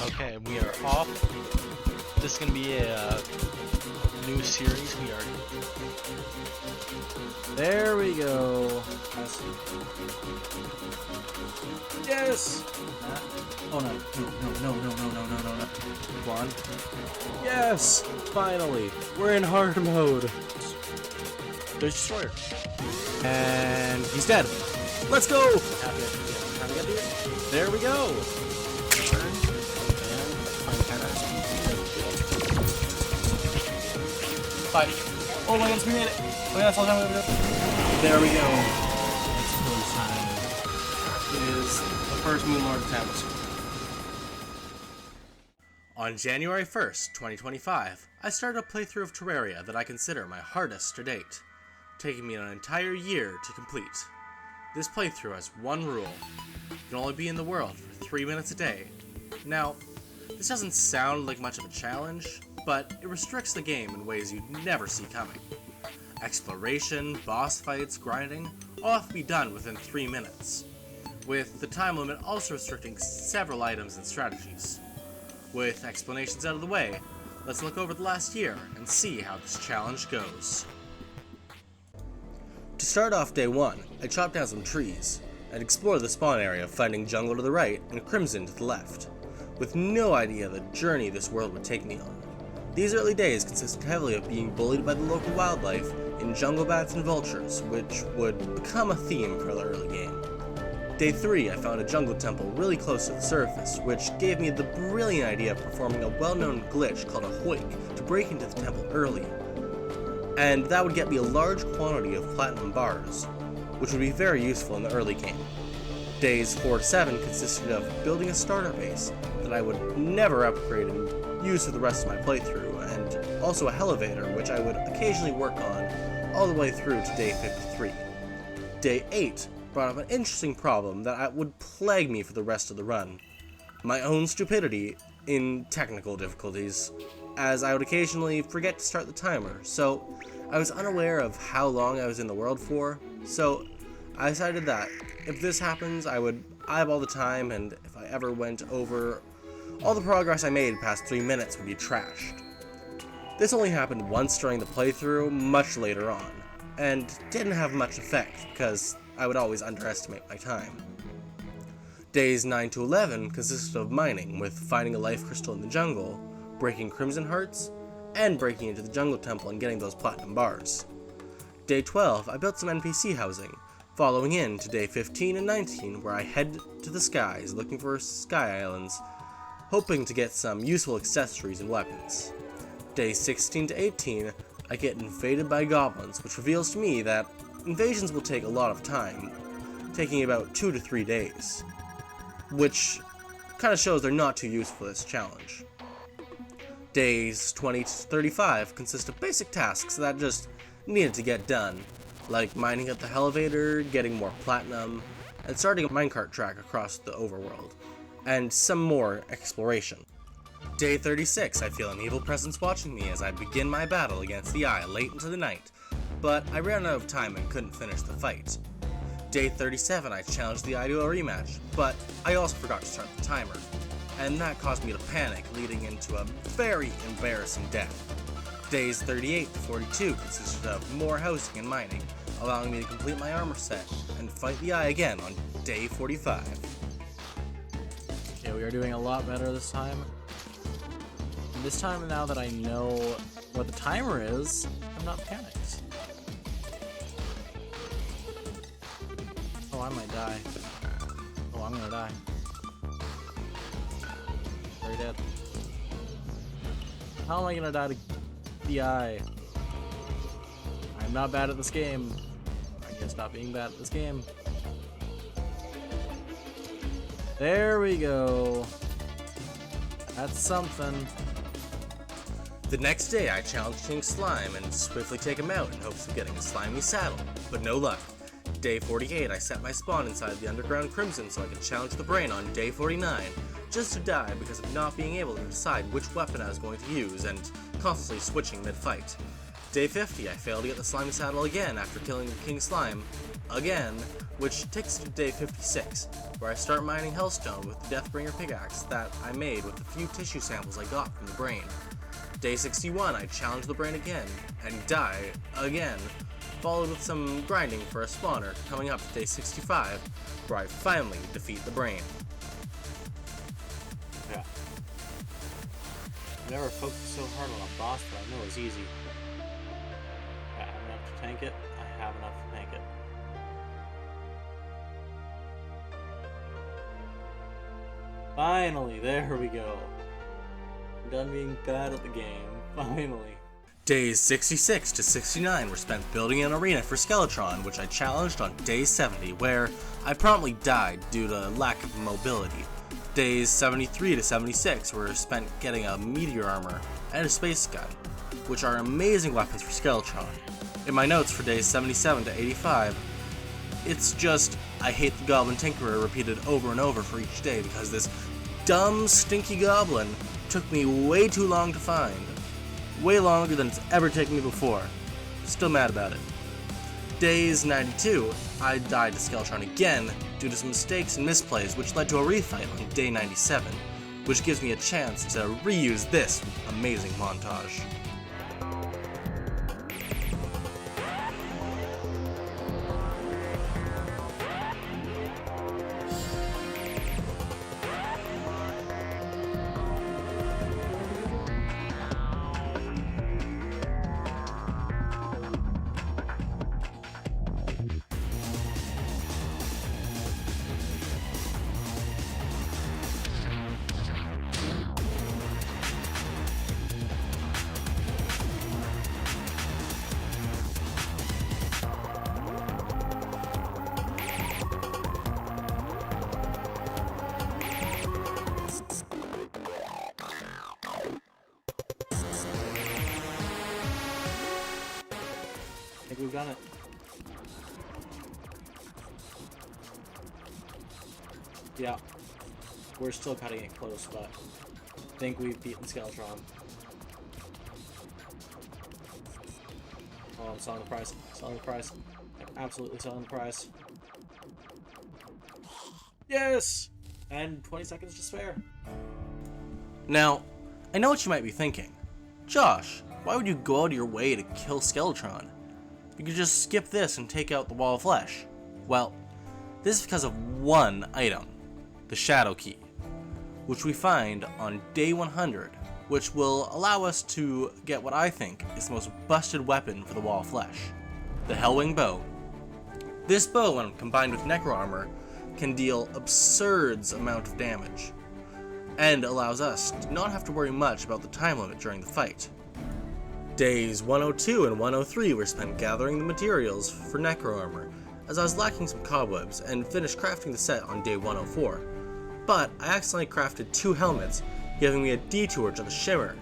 Okay, we are off. This is gonna be a new series. We are. There we go. Yes! Oh no, no. Come on. Yes! Finally! We're in hard mode. There's Destroyer. And he's dead. Let's go! How to get these? There we go! Bye. Oh my goodness, we made it! Oh yeah, that's all the time we have to do. There we go. It's kill time. It is the first Moonlord attempt. On January 1st, 2025, I started a playthrough of Terraria that I consider my hardest to date, taking me an entire year to complete. This playthrough has one rule: you can only be in the world for 3 minutes a day. Now, this doesn't sound like much of a challenge, but it restricts the game in ways you'd never see coming. Exploration, boss fights, grinding, all have to be done within 3 minutes, with the time limit also restricting several items and strategies. With explanations out of the way, let's look over the last year and see how this challenge goes. To start off day 1, I chopped down some trees and explored the spawn area, finding jungle to the right and crimson to the left, with no idea the journey this world would take me on. These early days consisted heavily of being bullied by the local wildlife in jungle bats and vultures, which would become a theme for the early game. Day 3, I found a jungle temple really close to the surface, which gave me the brilliant idea of performing a well-known glitch called a hoik to break into the temple early. And that would get me a large quantity of platinum bars, which would be very useful in the early game. Days 4 to 7 consisted of building a starter base that I would never upgrade and use for the rest of my playthrough, and also a elevator, which I would occasionally work on all the way through to day 53. Day 8 brought up an interesting problem that would plague me for the rest of the run: my own stupidity in technical difficulties, as I would occasionally forget to start the timer, so I was unaware of how long I was in the world for, so I decided that if this happens, I would eyeball the time, and if I ever went over, all the progress I made past 3 minutes would be trashed. This only happened once during the playthrough, much later on, and didn't have much effect, because I would always underestimate my time. Days 9 to 11 consisted of mining, with finding a life crystal in the jungle, breaking crimson hearts, and breaking into the jungle temple and getting those platinum bars. Day 12, I built some NPC housing, following in to day 15 and 19, where I head to the skies looking for sky islands, hoping to get some useful accessories and weapons. Day 16 to 18, I get invaded by goblins, which reveals to me that invasions will take a lot of time, taking about 2 to 3 days, which kind of shows they're not too useful for this challenge. Days 20 to 35 consist of basic tasks that just needed to get done, like mining up the elevator, getting more platinum, and starting a minecart track across the overworld, and some more exploration. Day 36, I feel an evil presence watching me as I begin my battle against the Eye late into the night, but I ran out of time and couldn't finish the fight. Day 37, I challenged the Eye to a rematch, but I also forgot to start the timer, and that caused me to panic, leading into a very embarrassing death. Days 38 to 42 consisted of more housing and mining, allowing me to complete my armor set and fight the Eye again on day 45. Okay, we are doing a lot better this time. And this time, now that I know what the timer is, I'm not panicked. Oh, I might die. Oh, I'm gonna die. Very dead. How am I gonna die to the Eye? I'm not bad at this game. I can stop being bad at this game. There we go. That's something. The next day, I challenged King Slime and swiftly take him out in hopes of getting a slimy saddle, but no luck. Day 48, I set my spawn inside the underground Crimson so I could challenge the Brain on day 49, just to die because of not being able to decide which weapon I was going to use and constantly switching mid-fight. Day 50, I failed to get the slimy saddle again after killing King Slime, again, which takes us to day 56, where I start mining Hellstone with the Deathbringer pickaxe that I made with the few tissue samples I got from the brain. Day 61, I challenge the brain again, and die again, followed with some grinding for a spawner, coming up to day 65, where I finally defeat the brain. Yeah. I've never focused so hard on a boss that I know is easy. I have enough to tank it. I have enough to tank it. Finally, there we go. I'm done being bad at the game. Finally. Days 66 to 69 were spent building an arena for Skeletron, which I challenged on day 70, where I promptly died due to lack of mobility. Days 73 to 76 were spent getting a meteor armor and a space gun, which are amazing weapons for Skeletron. In my notes for days 77 to 85, it's just, I hate the Goblin Tinkerer repeated over and over for each day because this dumb, stinky goblin took me way too long to find. Way longer than it's ever taken me before. Still mad about it. Days 92, I died to Skeletron again due to some mistakes and misplays, which led to a refight on day 97, which gives me a chance to reuse this amazing montage. I think we've done it. Yeah. We're still cutting it close, but I think we've beaten Skeletron. Oh, I'm selling the price. Selling the price. I'm absolutely selling the price. Yes! And 20 seconds to spare. Now, I know what you might be thinking. Josh, why would you go out of your way to kill Skeletron? You could just skip this and take out the wall of flesh. Well, this is because of one item, the Shadow Key, which we find on day 100, which will allow us to get what I think is the most busted weapon for the wall of flesh, the Hellwing Bow. This bow, when combined with Necro Armor, can deal absurd amount of damage, and allows us to not have to worry much about the time limit during the fight. Days 102 and 103 were spent gathering the materials for Necro Armor, as I was lacking some cobwebs and finished crafting the set on day 104. But I accidentally crafted 2 helmets, giving me a detour to the Shimmer,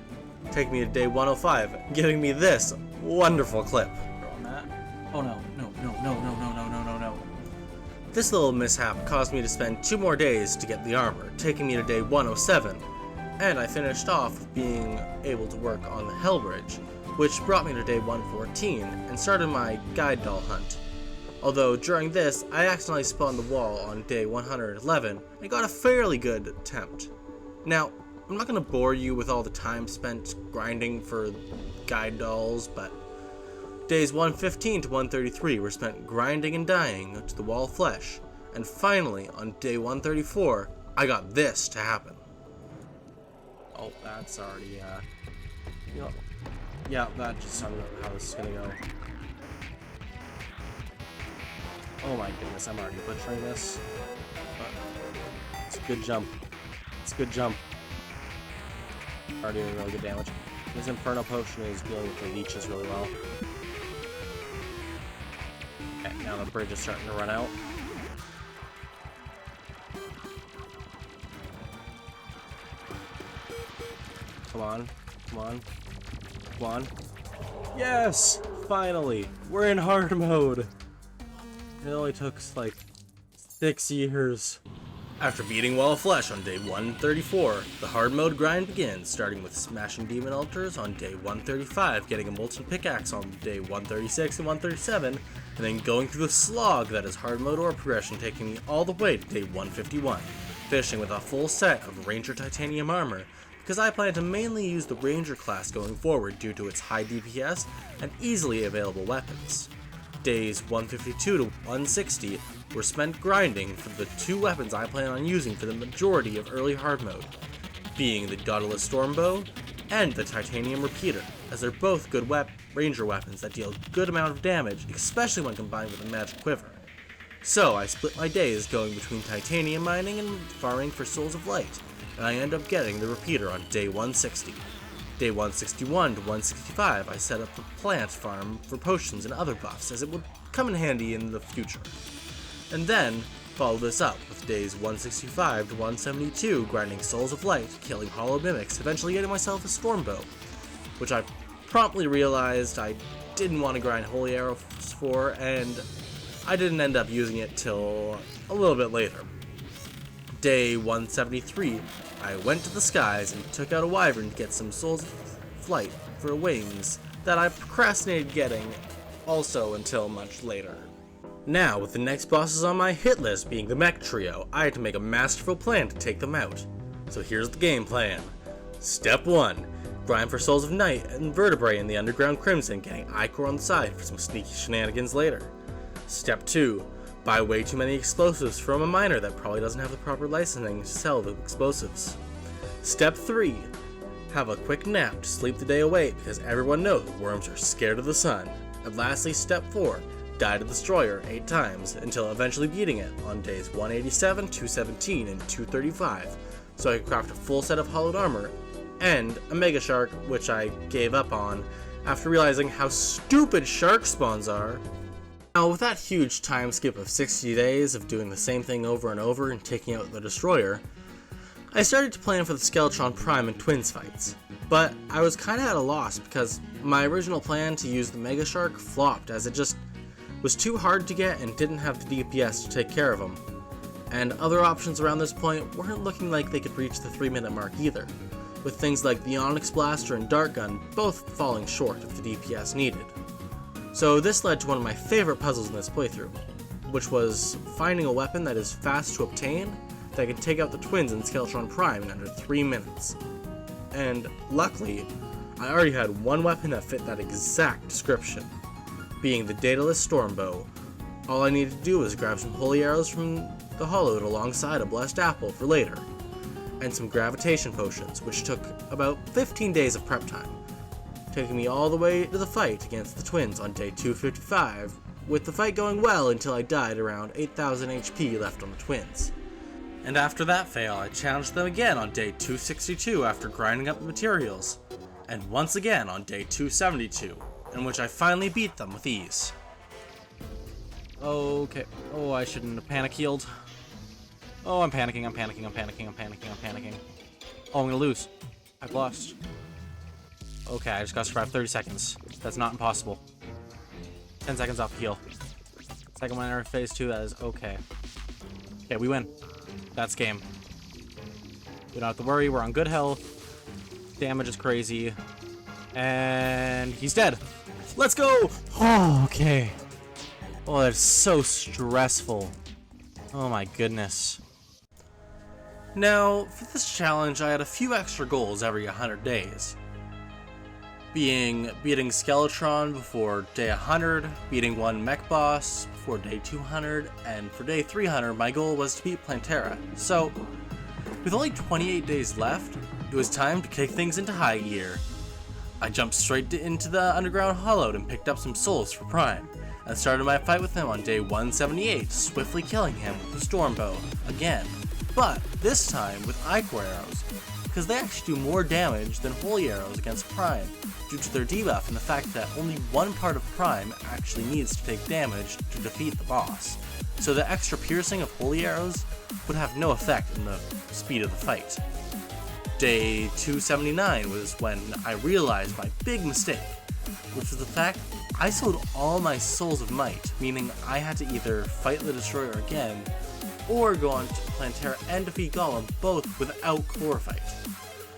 taking me to day 105, giving me this wonderful clip. On that. Oh no, no, no, no, no, no, no, no, no, no. This little mishap caused me to spend 2 more days to get the armor, taking me to day 107, and I finished off with being able to work on the Hell Bridge, which brought me to day 114 and started my guide doll hunt. Although during this, I accidentally spawned the wall on day 111 and got a fairly good attempt. Now, I'm not going to bore you with all the time spent grinding for guide dolls, but days 115 to 133 were spent grinding and dying to the wall of flesh, and finally, on day 134, I got this to happen. Oh, that's already, yeah, that just, I don't know how this is gonna go. Oh my goodness, I'm already butchering this. But it's a good jump. It's a good jump. Already doing really good damage. This Inferno Potion is dealing with the leeches really well. Okay, now the bridge is starting to run out. Come on, come on, come on. Yes! Finally! We're in hard mode! It only took like 6 years. After beating Wall of Flesh on day 134, the hard mode grind begins, starting with smashing demon altars on day 135, getting a molten pickaxe on day 136 and 137, and then going through the slog that is hard mode ore progression, taking me all the way to day 151, finishing with a full set of Ranger titanium armor, because I plan to mainly use the Ranger class going forward due to its high DPS and easily available weapons. Days 152 to 160 were spent grinding for the two weapons I plan on using for the majority of early hard mode, being the Dauntless Stormbow and the Titanium Repeater, as they're both good ranger weapons that deal a good amount of damage, especially when combined with a magic quiver. So I split my days going between titanium mining and farming for Souls of Light, and I end up getting the Repeater on day 160. Day 161 to 165 I set up a plant farm for potions and other buffs, as it would come in handy in the future. And then follow this up with days 165 to 172 grinding Souls of Light, killing hollow mimics, eventually getting myself a Stormbow, which I promptly realized I didn't want to grind holy arrows for, and I didn't end up using it till a little bit later. Day 173, I went to the skies and took out a wyvern to get some Souls of Flight for wings that I procrastinated getting also until much later. Now, with the next bosses on my hit list being the mech trio, I had to make a masterful plan to take them out. So here's the game plan. Step 1. Grind for Souls of Night and Vertebrae in the Underground Crimson, getting Ichor on the side for some sneaky shenanigans later. Step 2. Buy way too many explosives from a miner that probably doesn't have the proper licensing to sell the explosives. Step 3. Have a quick nap to sleep the day away, because everyone knows worms are scared of the sun. And lastly, Step 4. Die to the Destroyer 8 times, until eventually beating it on days 187, 217, and 235, so I could craft a full set of hollowed armor, and a Mega Shark, which I gave up on after realizing how stupid shark spawns are. Now, with that huge time skip of 60 days of doing the same thing over and over and taking out the Destroyer, I started to plan for the Skeletron Prime and Twins fights, but I was kinda at a loss because my original plan to use the Mega Shark flopped, as it just was too hard to get and didn't have the DPS to take care of him. And other options around this point weren't looking like they could reach the 3-minute mark either, with things like the Onyx Blaster and Dart Gun both falling short of the DPS needed. So this led to one of my favorite puzzles in this playthrough, which was finding a weapon that is fast to obtain that can take out the Twins and Skeletron Prime in under 3 minutes. And luckily, I already had one weapon that fit that exact description, being the Daedalus Stormbow. All I needed to do was grab some holy arrows from the Hollowed alongside a blessed apple for later, and some gravitation potions, which took about 15 days of prep time, taking me all the way to the fight against the Twins on day 255, with the fight going well until I died around 8,000 HP left on the Twins. And after that fail, I challenged them again on day 262 after grinding up the materials, and once again on day 272, in which I finally beat them with ease. Okay. Oh, I shouldn't have panic healed. Oh, I'm panicking. Oh, I'm gonna lose. I've lost. Okay, I just gotta survive 30 seconds. That's not impossible. 10 seconds off the heal. Second one in phase 2, that is okay. Okay, we win. That's game. We don't have to worry, we're on good health. Damage is crazy. And he's dead. Let's go! Oh, okay. Oh, that's so stressful. Oh my goodness. Now, for this challenge, I had a few extra goals every 100 days. Being beating Skeletron before day 100, beating one mech boss before day 200, and for day 300 my goal was to beat Plantera. So, with only 28 days left, it was time to kick things into high gear. I jumped straight into the Underground Hollowed and picked up some souls for Prime, and started my fight with him on day 178, swiftly killing him with the Stormbow again, but this time with Ichor arrows, because they actually do more damage than holy arrows against Prime, due to their debuff and the fact that only one part of Prime actually needs to take damage to defeat the boss, so the extra piercing of holy arrows would have no effect in the speed of the fight. Day 279 was when I realized my big mistake, which was the fact I sold all my Souls of Might, meaning I had to either fight the Destroyer again, or go on to Plantera and defeat Golem both without Chlorophyte,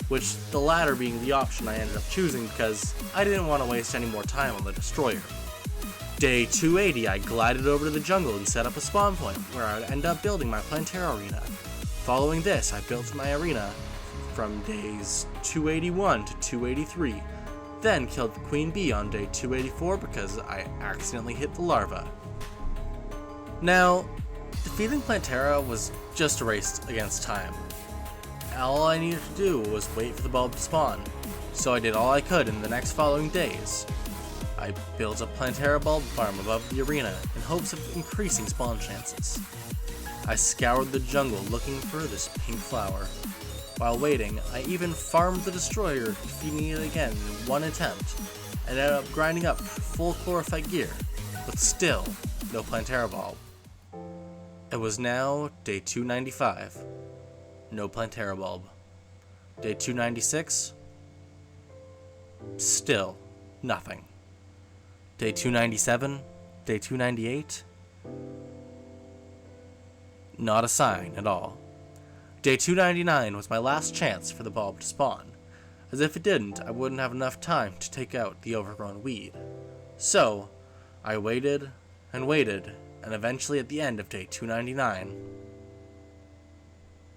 which the latter being the option I ended up choosing because I didn't want to waste any more time on the Destroyer. Day 280, I glided over to the jungle and set up a spawn point where I would end up building my Plantera arena. Following this, I built my arena from days 281 to 283, then killed the Queen Bee on day 284 because I accidentally hit the larva. Now, defeating Plantera was just a race against time. All I needed to do was wait for the bulb to spawn, so I did all I could in the next following days. I built a Plantera bulb farm above the arena in hopes of increasing spawn chances. I scoured the jungle looking for this pink flower. While waiting, I even farmed the Destroyer, defeating it again in one attempt, and ended up grinding up full Chlorophyte gear, but still no Plantera bulb. It was now day 295. No Plantera bulb. Day 296. Still nothing. Day 297. Day 298. Not a sign at all. Day 299 was my last chance for the bulb to spawn, as if it didn't, I wouldn't have enough time to take out the overgrown weed. So, I waited, and eventually at the end of day 299,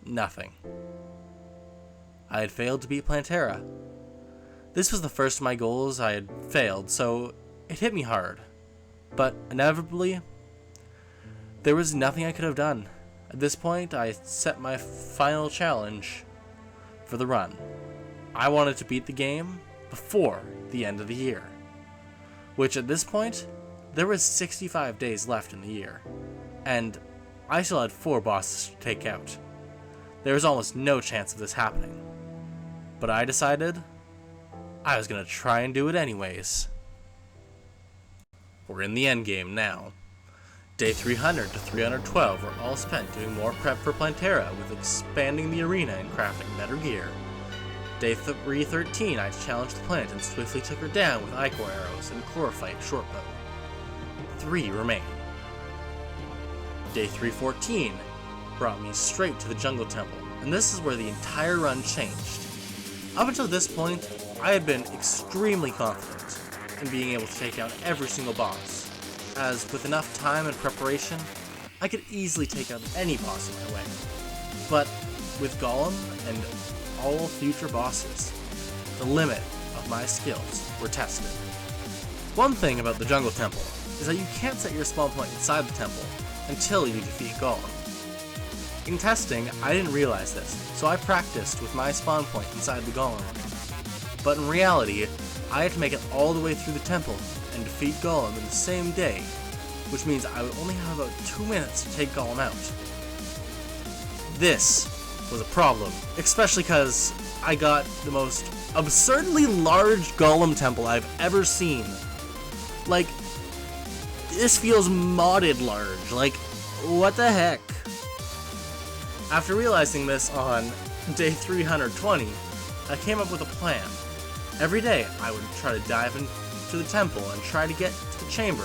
nothing. I had failed to beat Plantera. This was the first of my goals I had failed, so it hit me hard. But inevitably, there was nothing I could have done. At this point, I set my final challenge for the run. I wanted to beat the game before the end of the year, which at this point, there was 65 days left in the year, and I still had 4 bosses to take out. There was almost no chance of this happening, but I decided I was going to try and do it anyways. We're in the endgame now. Day 300 to 312 were all spent doing more prep for Plantera with expanding the arena and crafting better gear. Day 313 I challenged the plant and swiftly took her down with Ichor arrows and Chlorophyte shortbow. 3 remain. Day 314 brought me straight to the jungle temple, and this is where the entire run changed. Up until this point, I had been extremely confident in being able to take out every single boss, as with enough time and preparation, I could easily take out any boss in my way. But with Golem and all future bosses, the limit of my skills were tested. One thing about the jungle temple is that you can't set your spawn point inside the temple until you defeat Golem. In testing, I didn't realize this, so I practiced with my spawn point inside the Golem. But in reality, I had to make it all the way through the temple and defeat Golem in the same day, which means I would only have about 2 minutes to take Golem out. This was a problem, especially because I got the most absurdly large Golem temple I've ever seen. Like, this feels modded large, like, what the heck? After realizing this on day 320, I came up with a plan. Every day, I would try to dive into the temple and try to get to the chamber.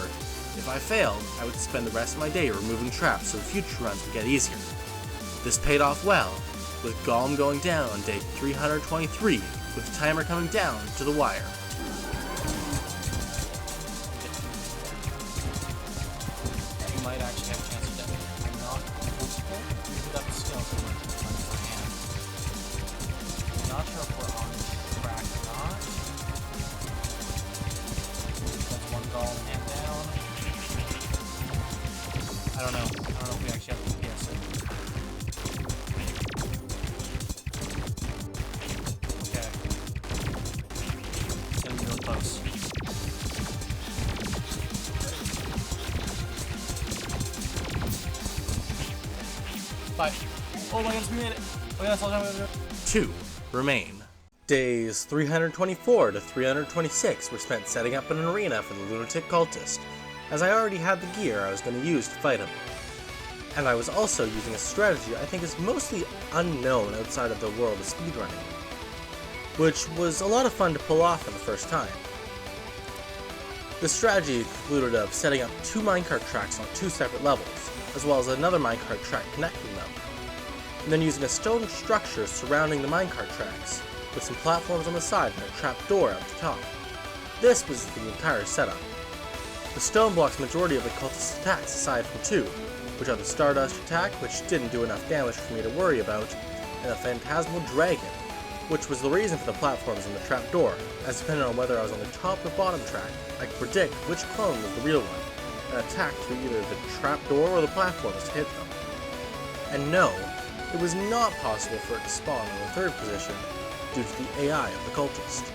If I failed, I would spend the rest of my day removing traps so future runs would get easier. This paid off well, with Golem going down on day 323, with the timer coming down to the wire. You might actually have a chance of that. I'm not hopeful, but still for hand. I'm not sure if we're on track or not. That's one Golem and down. I don't know if we actually have to guess it. Okay. It's gonna be really close. Bye. Oh my goodness, we made it! Oh yeah, that's all the time we have to do. 2 remain. Days 324 to 326 were spent setting up an arena for the Lunatic cultist, as I already had the gear I was going to use to fight him. And I was also using a strategy I think is mostly unknown outside of the world of speedrunning, which was a lot of fun to pull off for the first time. The strategy concluded of setting up 2 minecart tracks on 2 separate levels, as well as another minecart track connecting them, and then using a stone structure surrounding the minecart tracks, with some platforms on the side and a trap door out the top. This was the entire setup. The stone blocks majority of the cultist attacks aside from two, which are the Stardust attack, which didn't do enough damage for me to worry about, and the Phantasmal Dragon, which was the reason for the platforms and the trap door, as depending on whether I was on the top or bottom track, I could predict which clone was the real one, and attack through either the trap door or the platforms to hit them. And no, it was not possible for it to spawn in the third position due to the AI of the cultist.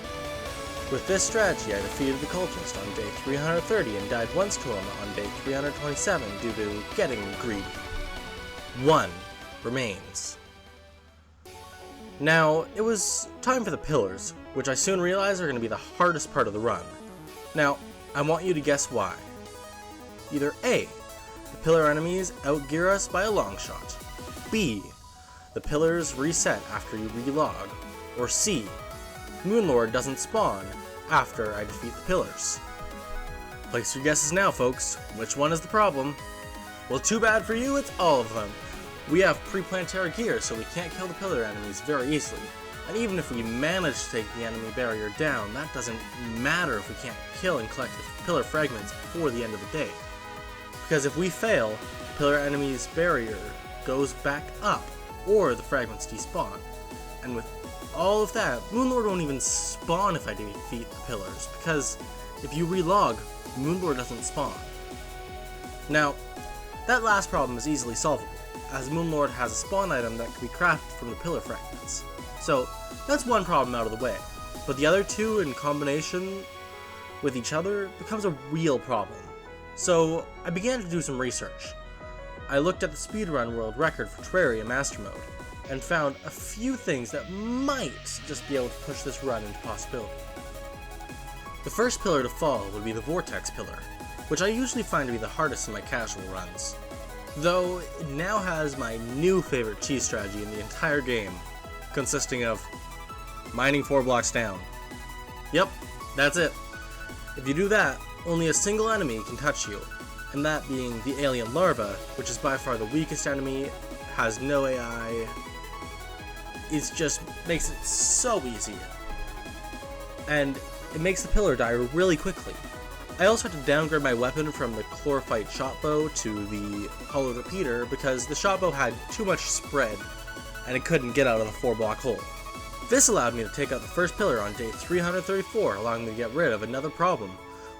With this strategy, I defeated the cultist on day 330 and died once to him on day 327 due to getting greedy. One remains. Now, it was time for the pillars, which I soon realized are going to be the hardest part of the run. Now, I want you to guess why. Either A, the pillar enemies outgear us by a long shot. B, the pillars reset after you relog. Or C, Moonlord doesn't spawn after I defeat the pillars. Place your guesses now, folks. Which one is the problem? Well, too bad for you, it's all of them. We have pre-plantera gear, so we can't kill the pillar enemies very easily. And even if we manage to take the enemy barrier down, that doesn't matter if we can't kill and collect the pillar fragments before the end of the day. Because if we fail, the pillar enemy's barrier goes back up, or the fragments despawn. And with all of that, Moonlord won't even spawn if I defeat the pillars, because if you relog, Moonlord doesn't spawn. Now, that last problem is easily solvable, as Moonlord has a spawn item that can be crafted from the pillar fragments. So, that's one problem out of the way, but the other two in combination with each other becomes a real problem. So, I began to do some research. I looked at the speedrun world record for Terraria Master Mode, and found a few things that might just be able to push this run into possibility. The first pillar to fall would be the Vortex pillar, which I usually find to be the hardest in my casual runs, though it now has my new favorite cheese strategy in the entire game, consisting of mining 4 blocks down. Yep, that's it. If you do that, only a single enemy can touch you, and that being the alien larva, which is by far the weakest enemy, has no AI. It just makes it so easy. And it makes the pillar die really quickly. I also had to downgrade my weapon from the chlorophyte shotbow to the hollow repeater because the shotbow had too much spread and it couldn't get out of the 4-block hole. This allowed me to take out the first pillar on day 334, allowing me to get rid of another problem,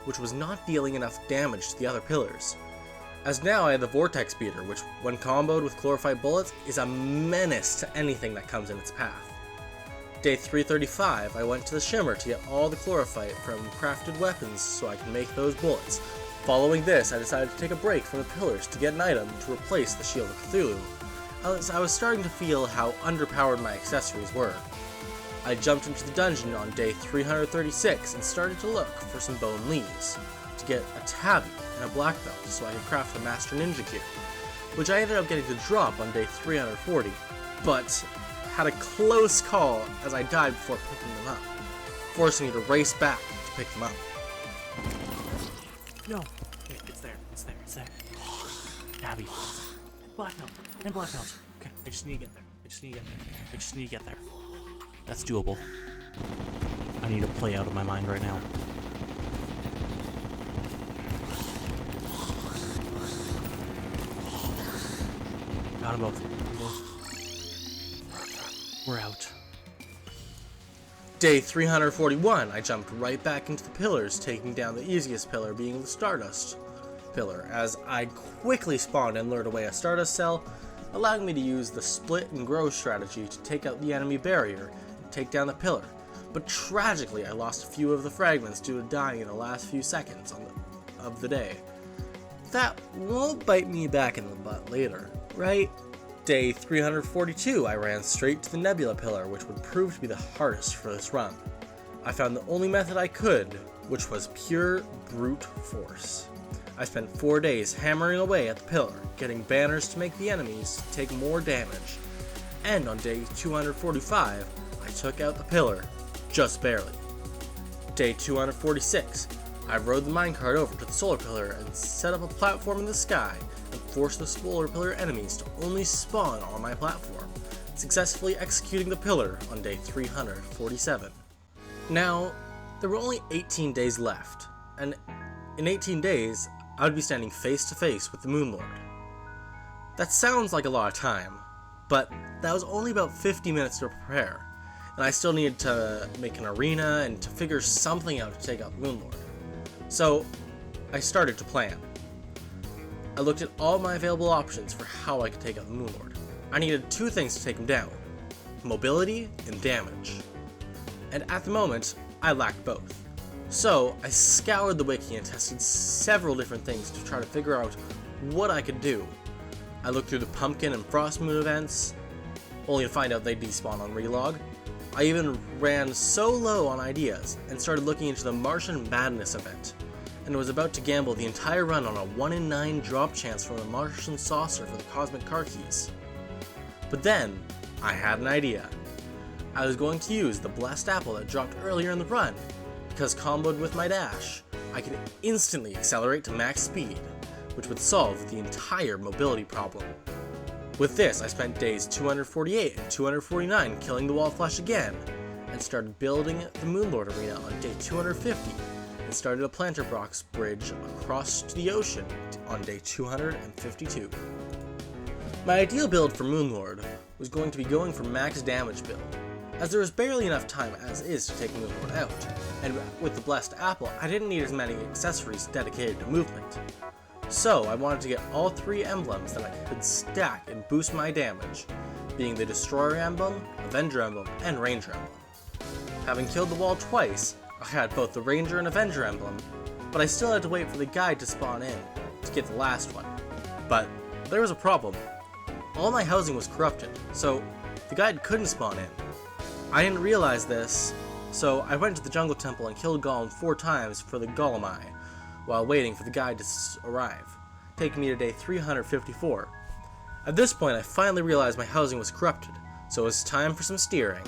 which was not dealing enough damage to the other pillars. As now I have the Vortex Beater, which when comboed with chlorophyte bullets is a menace to anything that comes in its path. Day 335, I went to the Shimmer to get all the chlorophyte from crafted weapons so I can make those bullets. Following this, I decided to take a break from the pillars to get an item to replace the Shield of Cthulhu, as I was starting to feel how underpowered my accessories were. I jumped into the dungeon on day 336 and started to look for some bone leaves, to get a tabby and a black belt so I could craft the Master Ninja gear, which I ended up getting to drop on day 340, but had a close call as I died before picking them up, forcing me to race back to pick them up. No, okay, it's there. Tabby. Black belt. And black belt. Okay, I just need to get there. That's doable. I need to play out of my mind right now. Got them both. We're out. Day 341, I jumped right back into the pillars, taking down the easiest pillar being the Stardust pillar, as I quickly spawned and lured away a Stardust cell, allowing me to use the split and grow strategy to take out the enemy barrier and take down the pillar. But tragically, I lost a few of the fragments due to dying in the last few seconds of the day. That won't bite me back in the butt later, right? Day 342, I ran straight to the Nebula pillar, which would prove to be the hardest for this run. I found the only method I could, which was pure brute force. I spent 4 days hammering away at the pillar, getting banners to make the enemies take more damage, and on day 245, I took out the pillar, just barely. Day 246, I rode the minecart over to the solar pillar and set up a platform in the sky and forced the solar pillar enemies to only spawn on my platform, successfully executing the pillar on day 347. Now, there were only 18 days left, and in 18 days, I would be standing face to face with the Moon Lord. That sounds like a lot of time, but that was only about 50 minutes to prepare, and I still needed to make an arena and to figure something out to take out the Moon Lord. So, I started to plan. I looked at all my available options for how I could take out the Moon Lord. I needed two things to take him down: mobility and damage. And at the moment, I lacked both. So, I scoured the wiki and tested several different things to try to figure out what I could do. I looked through the Pumpkin and Frost Moon events, only to find out they despawn on relog. I even ran so low on ideas and started looking into the Martian Madness event, and was about to gamble the entire run on a 1 in 9 drop chance from a Martian saucer for the Cosmic Car Keys. But then, I had an idea. I was going to use the Blessed Apple that dropped earlier in the run, because comboed with my dash, I could instantly accelerate to max speed, which would solve the entire mobility problem. With this, I spent days 248 and 249 killing the wall flush again, and started building the Moonlord Arena on day 250, and started a planter box bridge across to the ocean on day 252. My ideal build for Moonlord was going to be going for max damage build, as there was barely enough time as is to take Moonlord out, and with the Blessed Apple, I didn't need as many accessories dedicated to movement. So I wanted to get all 3 emblems that I could stack and boost my damage, being the Destroyer Emblem, Avenger Emblem, and Ranger Emblem. Having killed the wall twice, I had both the Ranger and Avenger Emblem, but I still had to wait for the guide to spawn in to get the last one. But there was a problem. All my housing was corrupted, so the guide couldn't spawn in. I didn't realize this, so I went to the Jungle Temple and killed Golem 4 times for the Golem Eye, while waiting for the guide to arrive, taking me to day 354. At this point, I finally realized my housing was corrupted, so it was time for some steering.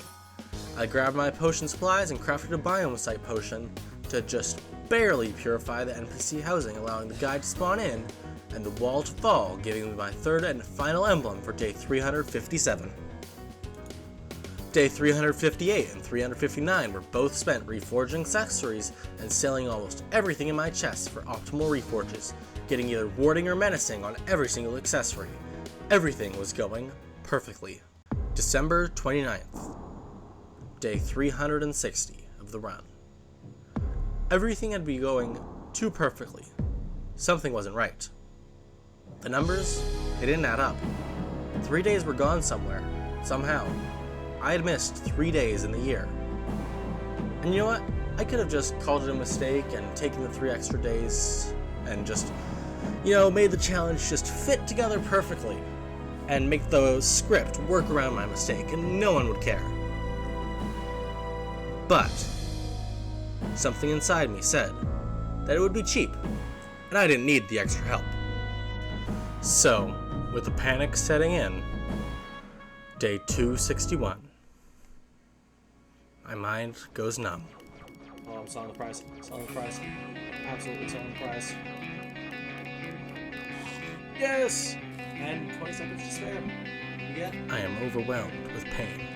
I grabbed my potion supplies and crafted a biome site potion to just barely purify the NPC housing, allowing the guide to spawn in and the wall to fall, giving me my 3rd and final emblem for day 357. Day 358 and 359 were both spent reforging accessories and selling almost everything in my chests for optimal reforges, getting either warding or menacing on every single accessory. Everything was going perfectly. December 29th, day 360 of the run. Everything had been going too perfectly. Something wasn't right. The numbers, they didn't add up. 3 days were gone somewhere, somehow. I had missed 3 days in the year. And you know what? I could have just called it a mistake and taken the 3 extra days and just, made the challenge just fit together perfectly and make the script work around my mistake and no one would care. But something inside me said that it would be cheap and I didn't need the extra help. So, with the panic setting in, day 261. My mind goes numb. Oh, I'm selling the price. Selling the price. Absolutely selling the price. Yes! And 20 seconds to spare. Yeah. I am overwhelmed with pain.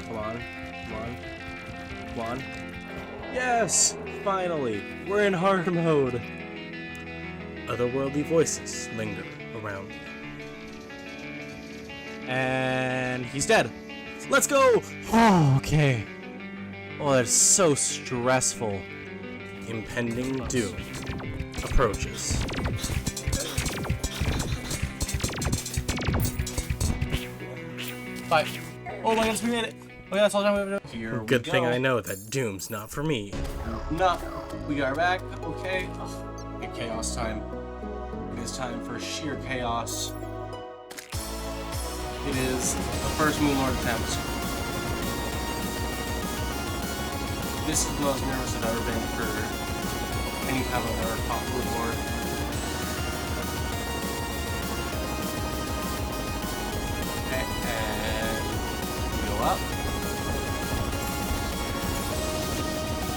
Come on. Come on. Come on. Yes! Finally! We're in hard mode! Otherworldly voices linger around me. And he's dead. Let's go! Oh, okay. Oh, that's so stressful. Impending doom approaches. Bye. Oh my goodness, we made it. Okay, that's all the time we have to do. Here Good we thing go. I know that doom's not for me. No, we are back. Okay. Okay, chaos time. It is time for sheer chaos. It is the first Moonlord attempt. This is the most nervous I've ever been for any time I've ever fought Moonlord. Okay, and we go up.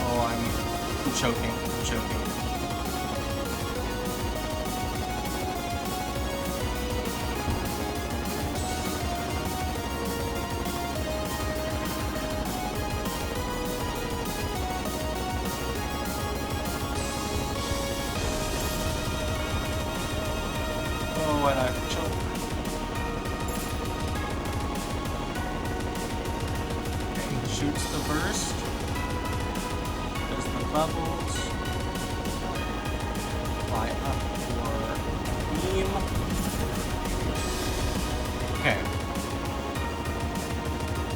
Oh, I'm choking. Shoots the burst. Does the bubbles. Fly up for beam. Okay.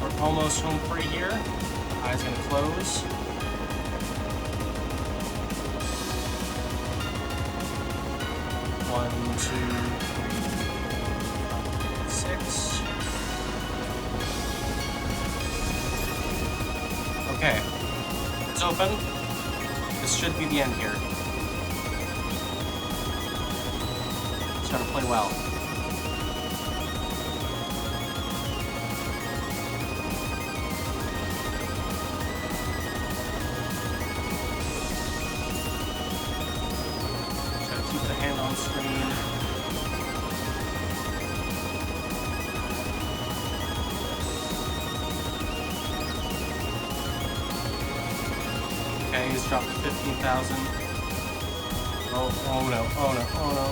We're almost home free here. Eye's gonna close. One, two, three, 6. Okay. It's open. This should be the end here. It's gonna play well. On screen. Okay, he's dropped to 15,000. Oh no, oh no, oh no.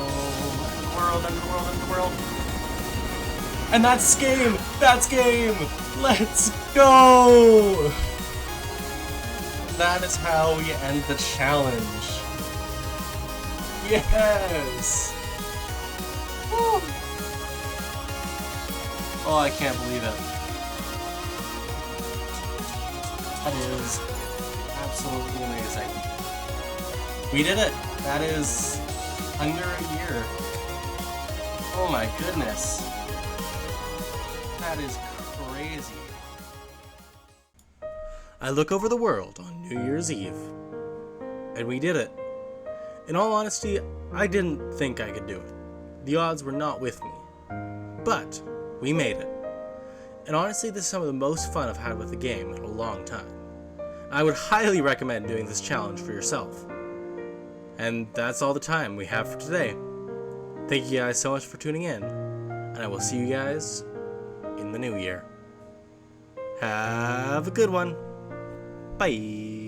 End of the world, end of the world. And that's game! That's game! Let's go! That is how we end the challenge. Yes! Woo! Oh, I can't believe it. That is absolutely amazing. We did it! That is under a year. Oh my goodness. That is crazy. I look over the world on New Year's Eve, and we did it. In all honesty, I didn't think I could do it. The odds were not with me. But we made it. And honestly, this is some of the most fun I've had with the game in a long time. I would highly recommend doing this challenge for yourself. And that's all the time we have for today. Thank you guys so much for tuning in, and I will see you guys in the new year. Have a good one. Bye.